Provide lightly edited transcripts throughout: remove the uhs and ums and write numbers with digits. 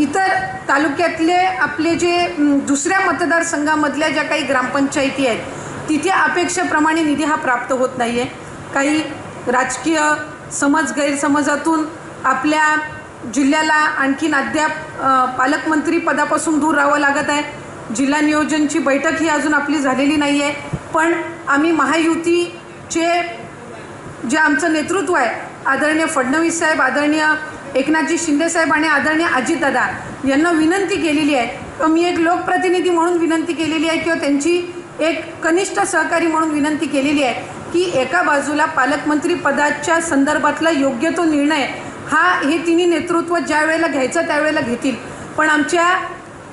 इतर तालुक्यातले आपले जे दुसऱ्या मतदारसंघामधल्या ज्या काही ग्रामपंचायती आहेत तिथे अपेक्षेप्रमाणे निधी हा प्राप्त होत नाही आहे। काही राजकीय समज गैरसमजातून आपल्या जिल्ह्याला आणखीन अद्याप पालकमंत्री पदापासून दूर राहावं लागत आहे। जिल्हा नियोजनची बैठक ही अजून आपली झालेली नाही आहे, पण आम्ही महायुतीचे जे आमचं नेतृत्व आहे, आदरणीय फडणवीस साहेब, आदरणीय एकनाथजी शिंदे साहेब आणि आदरणीय अजितदादा यांना विनंती केलेली आहे किंवा मी एक लोकप्रतिनिधी म्हणून विनंती केलेली आहे किंवा त्यांची एक कनिष्ठ सहकारी म्हणून विनंती केलेली आहे की एका बाजूला पालकमंत्री पदाच्या संदर्भातला योग्य तो निर्णय हे तिन्ही नेतृत्व ज्या वेळेला घ्यायचं त्यावेळेला घेतील, पण आमच्या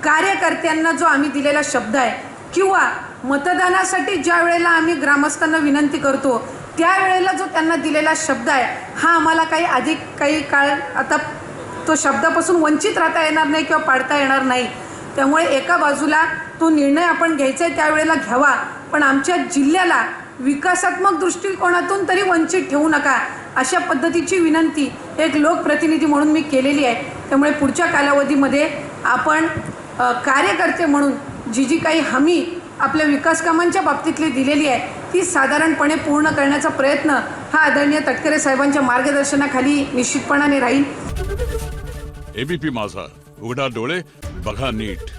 कार्यकर्त्यांना जो आम्ही दिलेला शब्द आहे किंवा मतदानासाठी ज्या वेळेला आम्ही ग्रामस्थांना विनंती करतो त्यावेळेला जो त्यांना दिलेला शब्द आहे हा आम्हाला काही काळ आता तो शब्दापासून वंचित राहता येणार नाही किंवा पाडता येणार नाही। त्यामुळे एका बाजूला तो निर्णय आपण घ्यायचा आहे त्यावेळेला घ्यावा, पण आमच्या जिल्ह्याला विकासात्मक दृष्टिकोनातून तरी वंचित ठेवू नका, अशा पद्धतीची विनंती एक लोकप्रतिनिधी म्हणून मी केलेली आहे। त्यामुळे पुढच्या कालावधीमध्ये आपण कार्यकर्ते म्हणून जी काही हमी आपल्या विकास कामांच्या बाबतीतली दिलेली आहे ती साधारणपणे पूर्ण करण्याचा प्रयत्न हा आदरणीय तटकरे साहेबांच्या मार्गदर्शनाखाली निश्चितपणाने राहील। एबीपी माझा, उघडा डोळे बघा नीट।